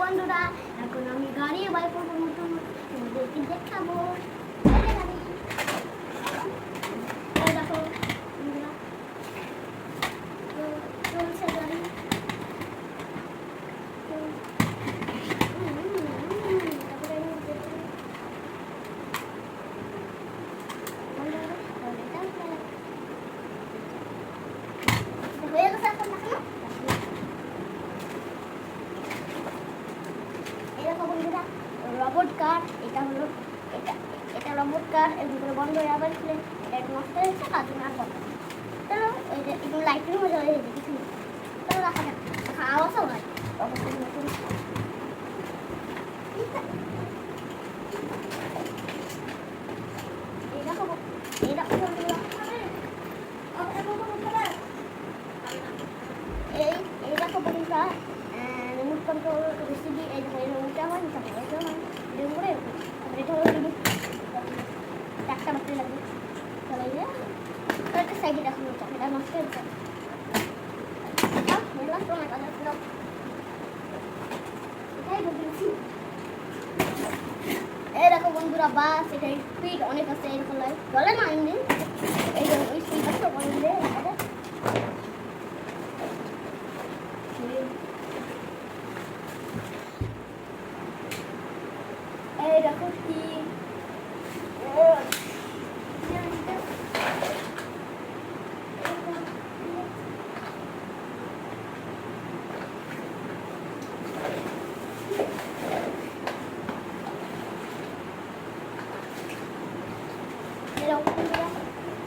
বন্ধুরা, এখন আমি গাড়ি বাই করবো, নতুন তোমাদেরকে দেখাবো। দেখো বন্ধুরা, চলছে গাড়ি। হয়ে গেছে এখন দেখানো। বন্ধুরা রোবট কার, এটা হলো এটা রোবট কার। এর ভিতরে বন্ধ হয়ে আবার খুলে এটা নষ্ট হয়েছে, কাজ না কথা। চলো এই যে একটু লাইটিং হয়ে যাবে, কিছু চলো রাখা যাক, খাওয়াও হয় অবশ্যই নতুন। এই দেখো বন্ধুরা, রিমোট কন্ট্রোল রেসিপি। এই দেখো এই রিমোটটা হয়, এটা হয়, এটা হয়, এরকম করে এটা হলো রিমোট। একটা ব্যাটারি লাগবে, চলাই যায়। তো একটা সাইডে রাখুন, এটা নষ্ট হয়েছে। এই দেখো বন্ধুরা, বাস এটা স্পিড অনেক আছে, এরকম লাগে চলে না ইঞ্জিন। এই জন্য স্পিড আছে বন্ধুরা। এই দেখো কি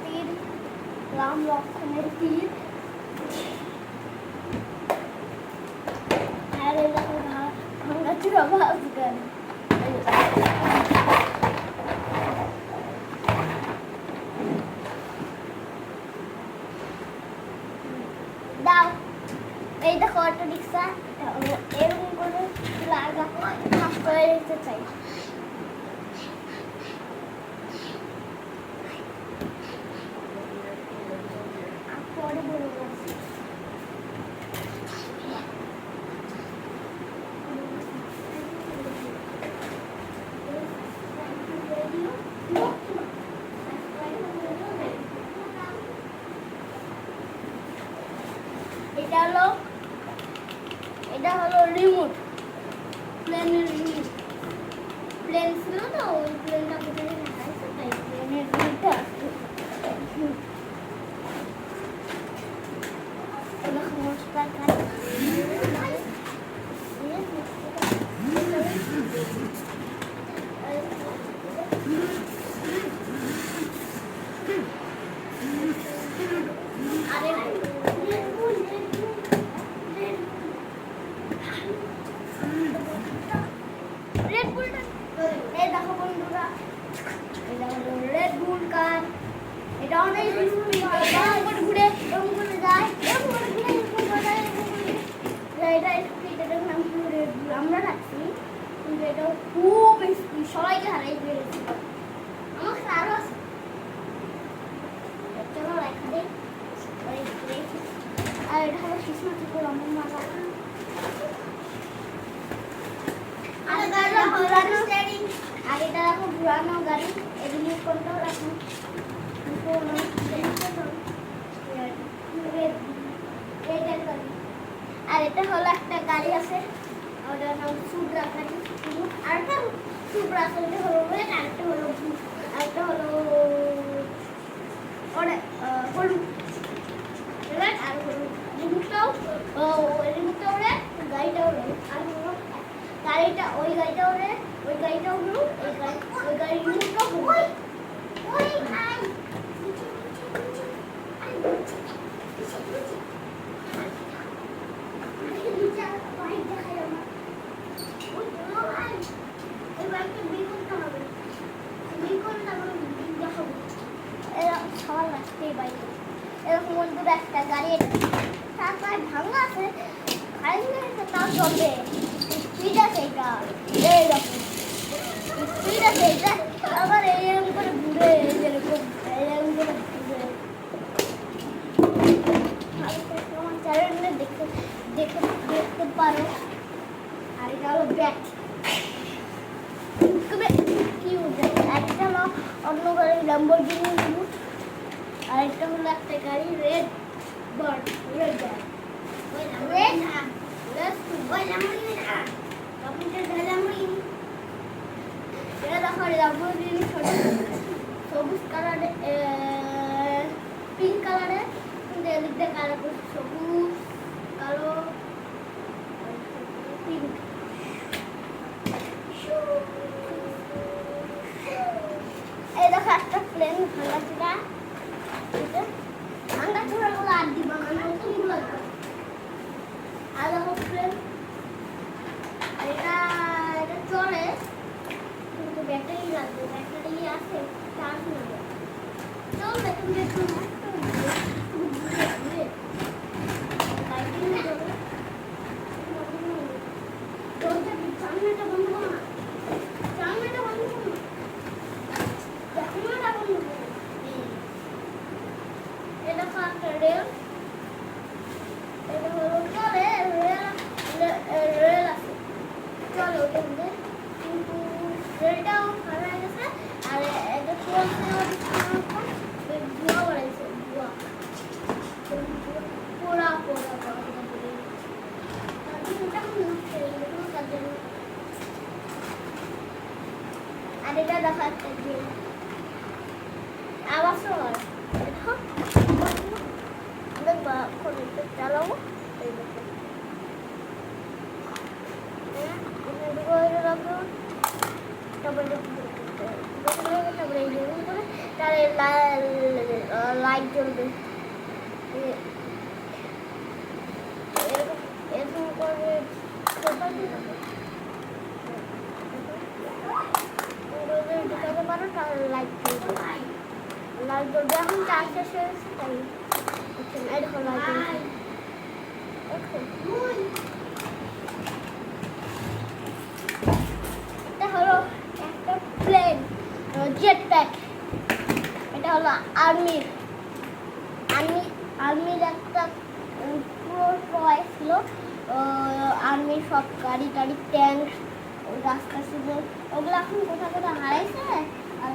তীর, রাম লক্ষ্মণের তীর। আর এই দেখো ভাঙা চূড়া বাস গাড়ি। দাও এই দেখো অটো রিক্সা, এরকম করে লাগা হাফ করে দিতে চাই। পরে বলে যাচ্ছি। এটা হলো রিমোট, প্লেনের রিমোট। প্লেন ছিল না, ওই প্লেনটা কোথায় দেখাইছে, তাই প্লেনের রিমোটটা নমস্কার। এই দেখো বন্ধুরা, এটা হলো রেড বুল কার। এটা অনেক ঘুরে এরকম করে যায়, এরকম করে ঘুরে এরকম করে যায়, এরকম করে। এটা স্পিড, এটার নাম হলো রেড বুল। আমরা রাখছি, কিন্তু এটা খুব স্পিড, সবাইকে হারাই পেরেছি। আমার আরো আছে, চলো দেখা দেই। আর এটা হলো শিশু থেকে রমন মাথা। আর এটা দেখো ঘুরানো গাড়ি, এগুলি কন্ট্রোল রাখুন। আর এটা হলো একটা গাড়ি আছে, ওটার নাম সুব্রা গাড়ি। আর একটা সুব্রা আছে, ওটা হলো রেড, আর একটা হলো ব্লু, আর একটা হলো হলুদ। রেড আর হলুদ, রিমোটটাও রেড, গাড়িটাও রেড। আর হলো গাড়িটা, ওই গাড়িটাও রেড, ওই গাড়িটাও ব্লু, ওই গাড়ির রিমোটটাও হলুদ। এরকম বন্ধুরা একটা গাড়ি, তারপর ভাঙা আছে, তাও চলবে, স্পিড আছে। এটা এইরকম স্পিড আছে, এটা আবার এরকম করে ঘুরে, এরকম করে ঘুরে। তোমার চ্যানেলে দেখতে পারো। আর এটা হলো ব্যাট কি উঠে একটা হলো অন্য গাড়ি ল্যাম্বরগিনি উঠ আর একটা হলো একটা গাড়ি red bird red bird red ওই ল্যাম্বরগিনি না কম্পিউটার ল্যাম্বরগিনি এটা দেখো ল্যাম্বরগিনি সবুজ কালারে পিঙ্ক কালারে এদিকে কালো সবুজ কালো পিঙ্ক এই দেখো একটা প্লেন ভাঙা চূড়া ভাঙা চূড়াগুলো আর দিবা না নতুনগুলো আর দেখো প্লেন এটা এটা চলে কিন্তু ব্যাটারি লাগবে ব্যাটারি আছে চার্জ নেবে চলবে তুমি একটু এটা দেখা যাচ্ছে যে আওয়াজ হয় দেখো দেখবা ফোনটা চালাবো এই দেখো লাইট জ্বলবে এরকম করে ঢুকাতে পারো তাহলে লাইট জ্বলবে লাইট জ্বলবে এখন চার্জ শেষ হয়েছে তাই এই দেখো লাইট জ্বলছে এটা হলো একটা প্লেন জেট প্যাক এটা হলো আর্মির একটা পুরো টয় ছিল আর্মির সব গাড়ি টাড়ি ট্যাঙ্ক রাস্তা ছিল ওগুলো এখন কোথাও কোথাও হারাইছে আর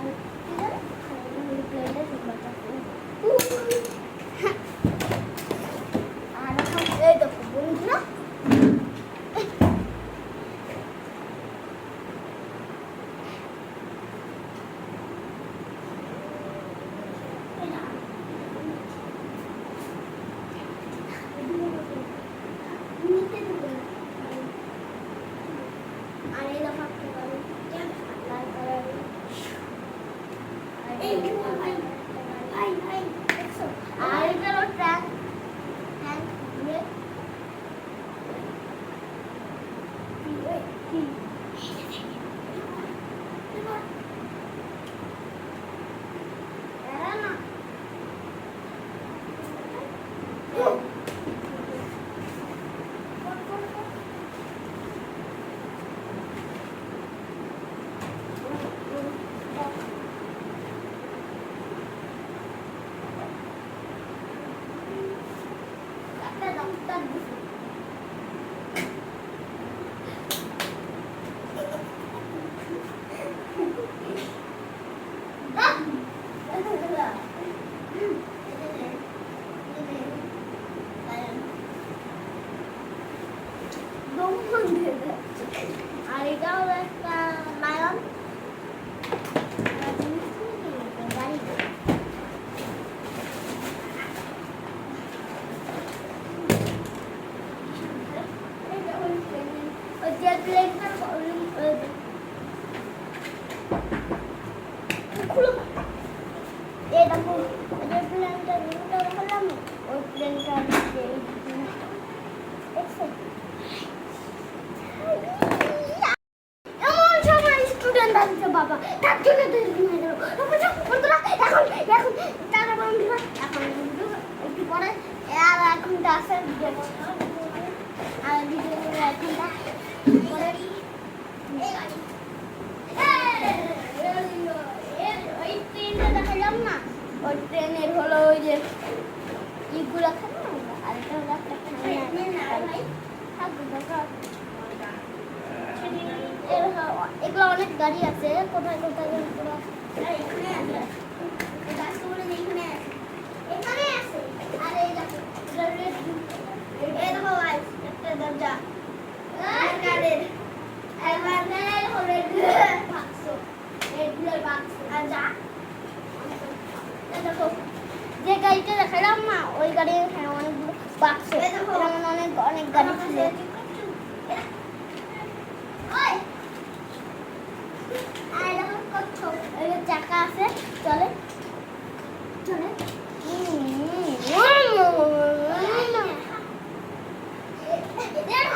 প্লেনটা আর এখন এই দেখো বন্ধুরা আর এটা হলো একটা লায়ন বাবা তার জন্য এখন টাকা বন্ধুরা এখন একটু পরে আর এখন আসে আর ভিডিও এখনটা পরে ওই ট্রেনটা দেখালাম না ওই ট্রেনের হলো ওই যে ইগুলো খাবো আর এটা হলো একটা থাকবে এগুলো অনেক গাড়ি আছে, কোথায় কোথায় এগুলো এখানে আছে, গাছগুলো এখানে আছে, এখানে আছে। আর এই দেখো রেড বুল, এই দেখো গাইস একটা দরজা গাড়ির একবারে হলে বাক্স, রেড বুলের বাক্স। আর যা দেখো যে গাড়িটা দেখালাম না ওই গাড়ি, হ্যাঁ অনেকগুলো বাক্স, এরকম অনেক অনেক গাড়ি ছিল। চাকা আছে, চলে চলে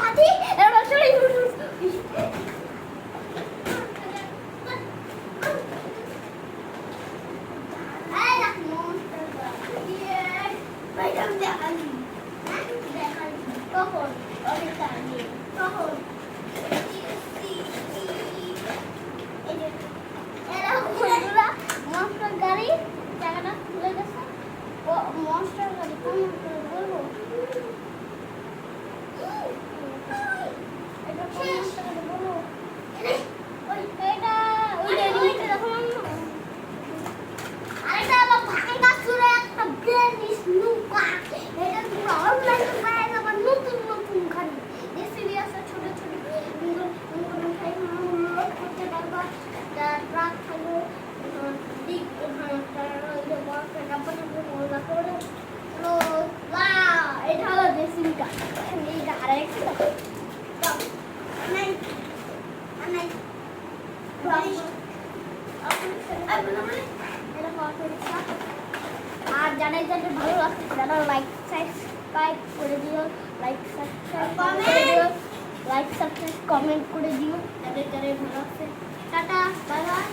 হাতি কখন অনেক আগে কখন মনস্টার গাড়ি জায়গাটা খুলে গেছে। ও মনস্টার গাড়ি কোন বলবো এটা কোন মনস্টার গাড়ি বলবো, ওই এটা ওই রেডিমেড দেখো না, আরেকটা আবার ভাঙা চুরে একটা ব্রেনিশ নুকা, এটা পুরো অনলাইন পায় আবার নতুন নতুন গাড়ি এসিবি আছে, ছোট ছোট এগুলো খাই লোড করতে পারবা, ট্রাক থাকবে দিক এটা হলো জেসিবিটা, এইটা আরেকটা নাই নাই আর যারা যাদের ভালো লাগছে যারা লাইক সাবস্ক্রাইব করে দিও, লাইক সাবস্ক্রাইব কমেন্ট করে দিও, যাদের যাদের ভালো লাগছে। Tata bye bye.